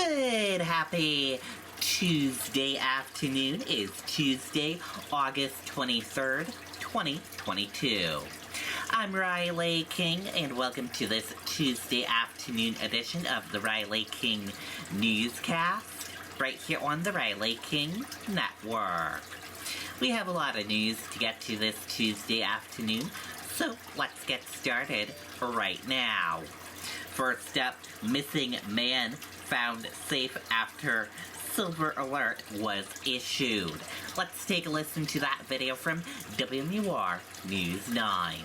Good, happy Tuesday afternoon. It's Tuesday, August 23rd, 2022. I'm Riley King, and welcome to this Tuesday afternoon edition of the Riley King Newscast, right here on the Riley King Network. We have a lot of news to get to this Tuesday afternoon, so let's get started right now. First up, missing man found safe after silver alert was issued. Let's take a listen to that video from WMUR News 9.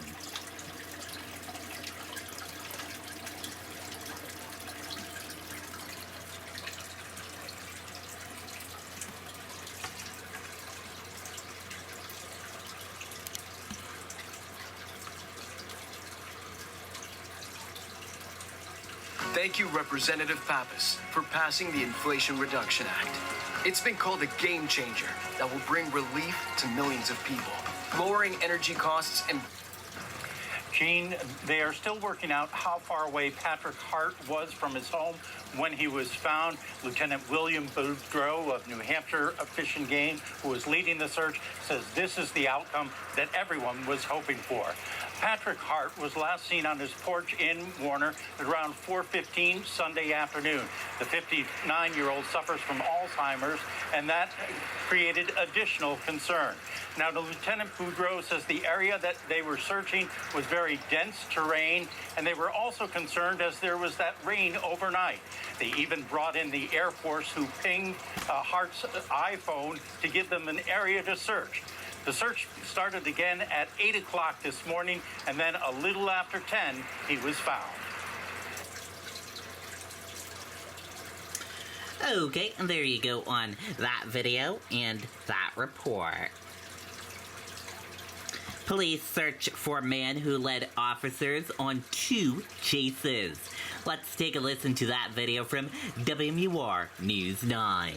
Thank you, Representative Pappas, for passing the Inflation Reduction Act. It's been called a game changer that will bring relief to millions of people, lowering energy costs and... Gene, they are still working out how far away Patrick Hart was from his home when he was found. Lieutenant William Boudreau of New Hampshire Fish and Game, who was leading the search, says this is the outcome that everyone was hoping for. Patrick Hart was last seen on his porch in Warner at around 4:15 Sunday afternoon. The 59-year-old suffers from Alzheimer's, and that created additional concern. Now, the Lieutenant Boudreau says the area that they were searching was very dense terrain, and they were also concerned as there was that rain overnight. They even brought in the Air Force, who pinged Hart's iPhone to give them an area to search. The search started again at 8 o'clock this morning, and then a little after 10, he was found. Okay, and there you go on that video and that report. Police search for man who led officers on 2 chases. Let's take a listen to that video from WMUR News 9.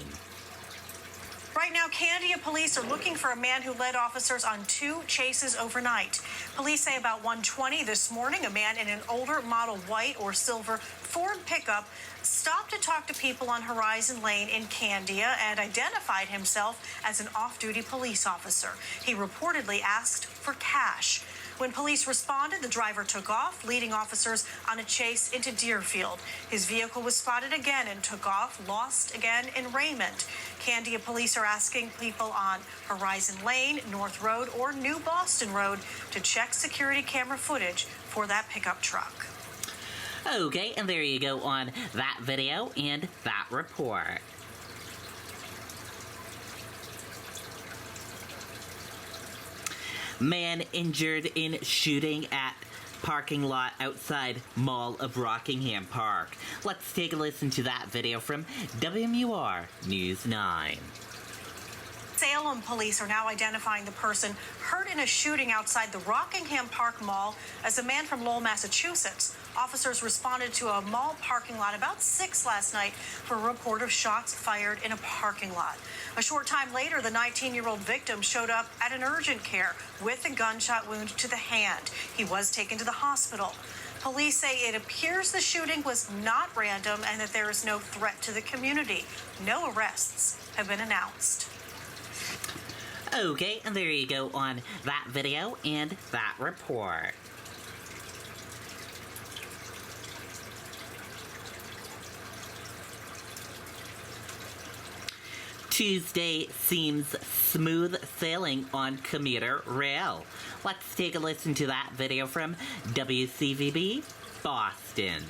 Right now, Candia police are looking for a man who led officers on 2 chases overnight. Police say about 1:20 this morning, a man in an older model white or silver Ford pickup stopped to talk to people on Horizon Lane in Candia and identified himself as an off-duty police officer. He reportedly asked for cash. When police responded, the driver took off, leading officers on a chase into Deerfield. His vehicle was spotted again and took off, lost again in Raymond. Candia police are asking people on Horizon Lane, North Road, or New Boston Road to check security camera footage for that pickup truck. Okay, and there you go on that video and that report. Man injured in shooting at parking lot outside Mall of Rockingham Park. Let's take a listen to that video from WMUR News 9. Salem police are now identifying the person hurt in a shooting outside the Rockingham Park Mall as a man from Lowell, Massachusetts. Officers responded to a mall parking lot about 6 last night for a report of shots fired in a parking lot. A short time later, the 19-year-old victim showed up at an urgent care with a gunshot wound to the hand. He was taken to the hospital. Police say it appears the shooting was not random and that there is no threat to the community. No arrests have been announced. Okay, and there you go on that video and that report. Tuesday seems smooth sailing on commuter rail. Let's take a listen to that video from WCVB Boston.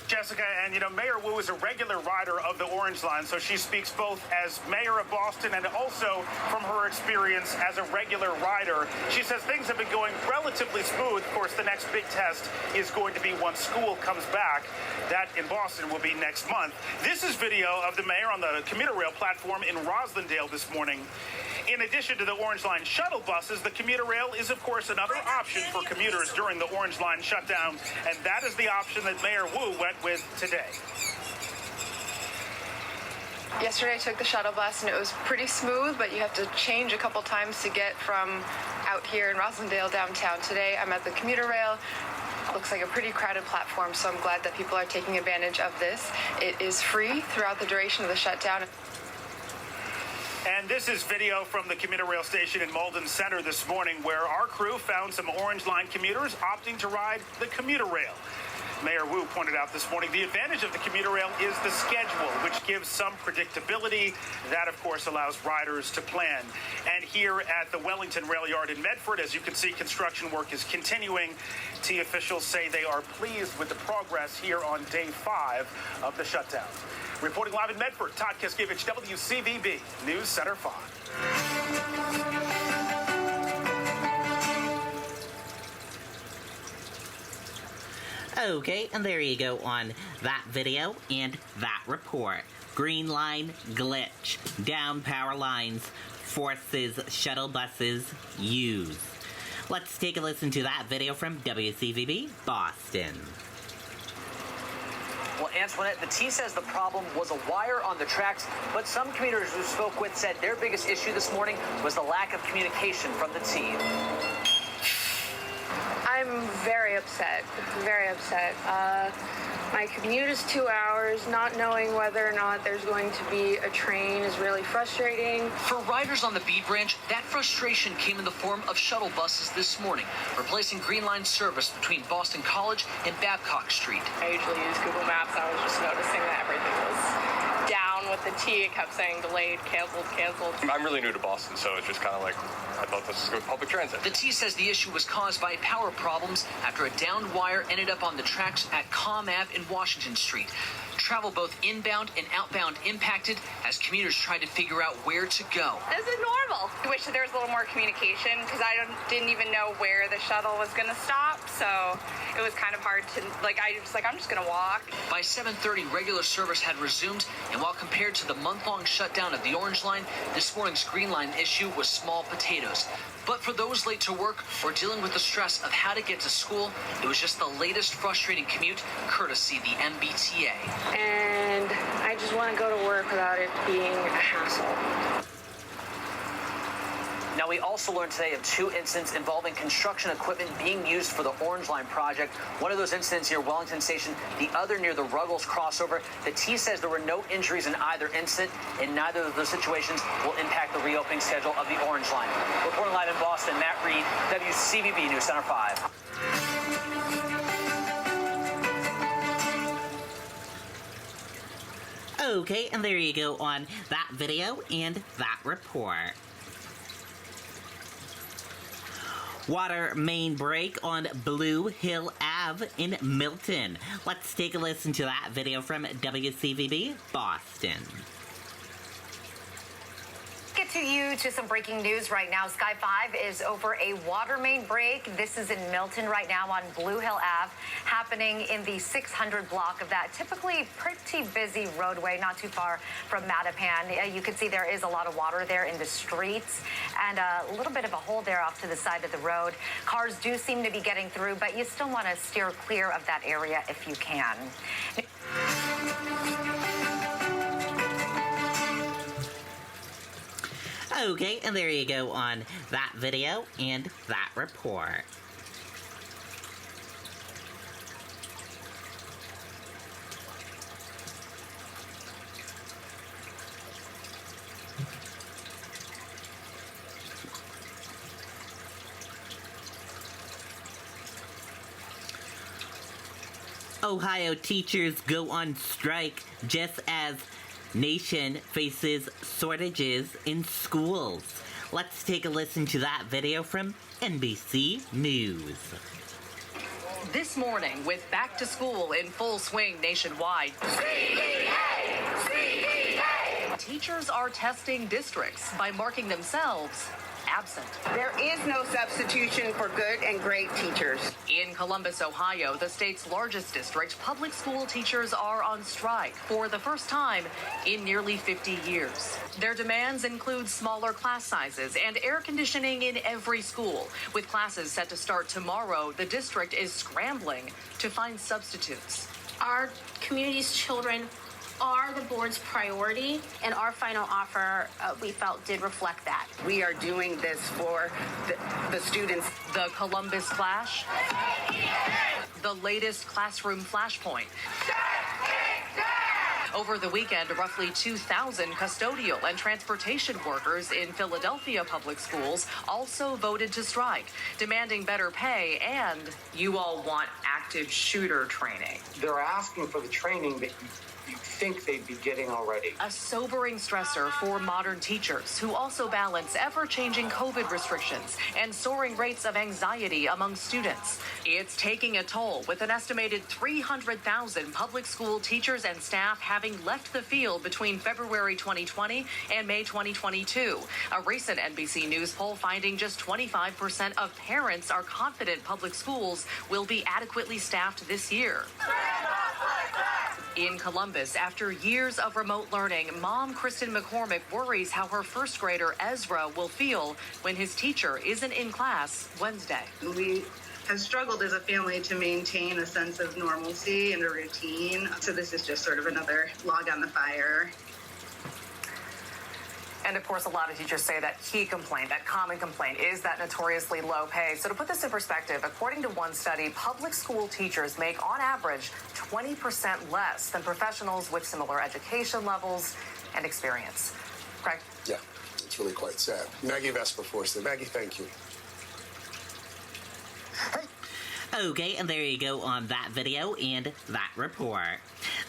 Jessica, and Mayor Wu is a regular rider of the Orange Line, so she speaks both as mayor of Boston and also from her experience as a regular rider. She says things have been going relatively smooth. Of course, the next big test is going to be once school comes back. That in Boston will be next month. This is video of the mayor on the commuter rail platform in Roslindale this morning. In addition to the Orange Line shuttle buses, the commuter rail is, of course, another option for commuters during the Orange Line shutdown, and that is the option that Mayor Wu went with today. Yesterday I took the shuttle bus and it was pretty smooth, but you have to change a couple times to get from out here in Roslindale downtown. Today I'm at the commuter rail. Looks like a pretty crowded platform, so I'm glad that people are taking advantage of this. It is free throughout the duration of the shutdown. And this is video from the commuter rail station in Malden Center this morning, where our crew found some Orange Line commuters opting to ride the commuter rail. Mayor Wu pointed out this morning the advantage of the commuter rail is the schedule, which gives some predictability. That, of course, allows riders to plan. And here at the Wellington Rail Yard in Medford, as you can see, construction work is continuing. T officials say they are pleased with the progress here on day 5 of the shutdown. Reporting live in Medford, Todd Kiskiewicz, WCVB News Center 5. Okay, and there you go on that video and that report. Green line glitch. Down power lines forces shuttle buses use. Let's take a listen to that video from WCVB Boston. Well, Antoinette, the T says the problem was a wire on the tracks, but some commuters who spoke with said their biggest issue this morning was the lack of communication from the T. I'm very upset, very upset. My commute is 2 hours. Not knowing whether or not there's going to be a train is really frustrating. For riders on the B branch, that frustration came in the form of shuttle buses this morning, replacing Green Line service between Boston College and Babcock Street. I usually use Google Maps. I was just noticing that everything was down with the T. It kept saying delayed, canceled, canceled. I'm really new to Boston, so it's just kind of like, I thought this was good public transit. The T says the issue was caused by power problems after a downed wire ended up on the tracks at Comm Ave in Washington Street. Travel both inbound and outbound impacted as commuters tried to figure out where to go. This is normal. I wish that there was a little more communication because I didn't even know where the shuttle was going to stop. So it was kind of hard to, I'm just going to walk. By 7:30, regular service had resumed, and while compared to the month-long shutdown of the Orange Line, this morning's Green Line issue was small potatoes. But for those late to work or dealing with the stress of how to get to school, it was just the latest frustrating commute, courtesy the MBTA. And I just want to go to work without it being a hassle. Now, we also learned today of 2 incidents involving construction equipment being used for the Orange Line project. One of those incidents near Wellington Station, the other near the Ruggles crossover. The T says there were no injuries in either incident, and neither of those situations will impact the reopening schedule of the Orange Line. Reporting live in Boston, Matt Reed, WCVB News Center 5. Okay, and there you go on that video and that report. Water main break on Blue Hill Ave in Milton. Let's take a listen to that video from WCVB Boston. Get to you to some breaking news right now. Sky 5 is over a water main break. This is in Milton right now on Blue Hill Ave, happening in the 600 block of that typically pretty busy roadway, not too far from Mattapan. You can see there is a lot of water there in the streets and a little bit of a hole there off to the side of the road. Cars do seem to be getting through, but you still want to steer clear of that area if you can. Okay, and there you go on that video and that report. Ohio teachers go on strike just as nation faces shortages in schools. Let's take a listen to that video from NBC News. This morning, with back to school in full swing nationwide, teachers are testing districts by marking themselves absent. There is no substitution for good and great teachers. In Columbus, Ohio, the state's largest district, public school teachers are on strike for the first time in nearly 50 years. Their demands include smaller class sizes and air conditioning in every school. With classes set to start tomorrow, the district is scrambling to find substitutes. Our community's children are the board's priority, and our final offer, we felt, did reflect that. We are doing this for the students. The Columbus Flash, the latest classroom flashpoint. Over the weekend, roughly 2,000 custodial and transportation workers in Philadelphia public schools also voted to strike, demanding better pay and... You all want active shooter training. They're asking for the training that you think they'd be getting already. A sobering stressor for modern teachers who also balance ever-changing COVID restrictions and soaring rates of anxiety among students. It's taking a toll, with an estimated 300,000 public school teachers and staff having left the field between February 2020 and May 2022. A recent NBC News poll finding just 25% of parents are confident public schools will be adequately staffed this year. In Columbus, after years of remote learning, mom Kristen McCormick worries how her first grader Ezra will feel when his teacher isn't in class Wednesday. We have struggled as a family to maintain a sense of normalcy and a routine. So this is just sort of another log on the fire. And of course, a lot of teachers say that key complaint, that common complaint, is that notoriously low pay. So to put this in perspective, according to one study, public school teachers make on average 20% less than professionals with similar education levels and experience. Craig? Yeah, it's really quite sad. Maggie Vesper for us there. Maggie, thank you. Okay, and there you go on that video and that report.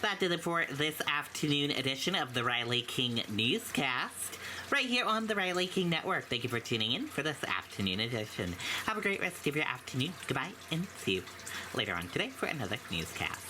That did it for this afternoon edition of the Riley King Newscast, right here on the Riley King Network. Thank you for tuning in for this afternoon edition. Have a great rest of your afternoon. Goodbye, and see you later on today for another newscast.